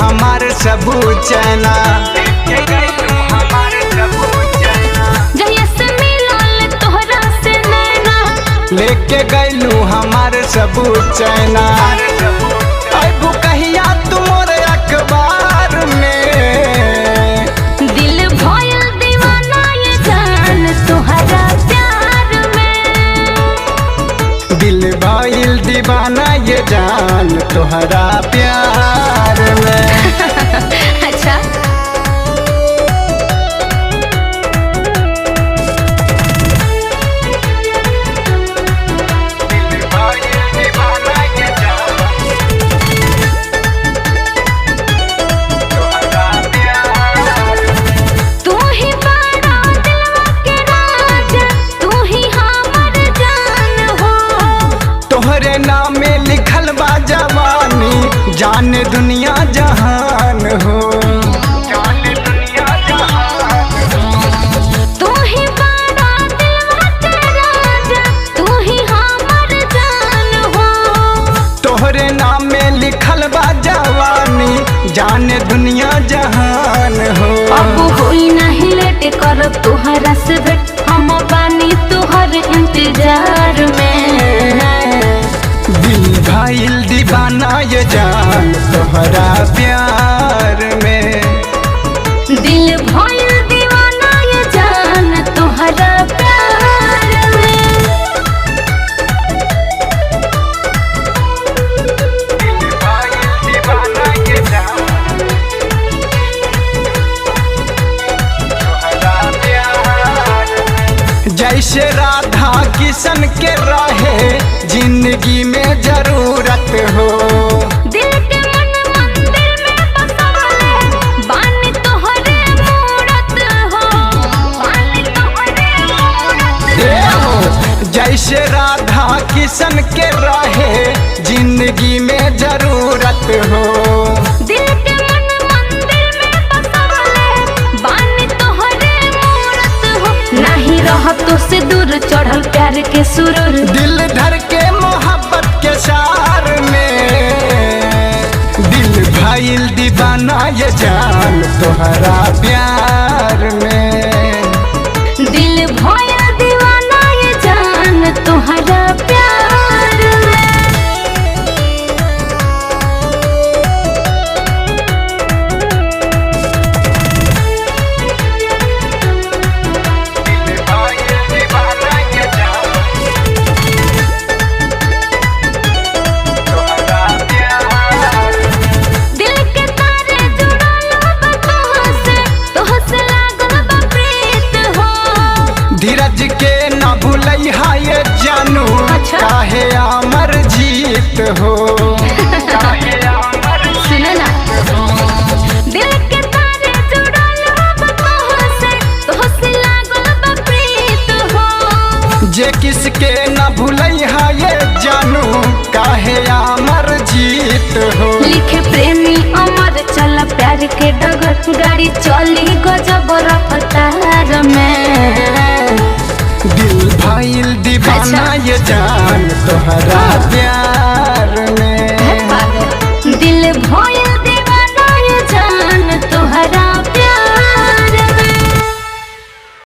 हमार सब चैना। जहिया से मिलल तोहरा से नैना, लेके गैलू हमार सब चैना। अबू कहिया तुमोर अखबार में, दिल भइल दीवाना ये जान तोहरा प्यार में। दिल भइल दीवाना ये जान तोहरा प्यार में। अच्छा तू ही बड़ा दिलवा के राजा, तू ही हमर जान हो। तोहरे नाम में लिखल बा जवानी, जाने दुनिया जहान हो। तू ही बड़ा दिलवा के राजा, तू ही हमर जान हो। तोहरे नाम में लिखल बा जवानी, जाने दुनिया जहान हो। अब होई नहीं लेट करब तोहरा से भेट, हम बानी तोहर इंतजार में। दिल भइल दीवाना ये जान तोहरा प्यार में। दिल भइल दीवाना ये जान तोहरा प्यार में। जैसे राधा किशन के रहे जिंदगी में जरूरत हो। दिल के मन मंदिर में बसवले, बानी तोहरे मूरत हो। बानी तोहरे मूरत हो। जैसे राधा किशन के रहे जिंदगी में जरूरत हो। दिल के मन मंदिर में बसवले, बानी तोहरे मूरत हो। नहीं रहत तो से दूर चढ़ल प्यार के सुरूर, दिल धर के मोहब्बत के सार में। दिल भइल दीवाना ये जान तोहरा प्यार में। दिल भइल दीवाना ये जान तोहरा प्यार में। दिल के तारे जुड़ल बा तोहसे, तोहसे लागल बा प्रीत हो। धीरज के न भूलैहा ये जानू, अच्छा। काहे अमर जीत हो। सुन ना, दिल के तारे जुड़ल बा तोहसे, तोहसे लागल बा प्रीत हो। जे किसके न भूलैहा ये जानू, काहे अमर जीत हो। लिखे प्रेमी अमर चल प्यार के डगर, गाड़ी चली गजब रफ्तार में। दिल भइल दीवाना अच्छा। ये जान तोहरा प्यार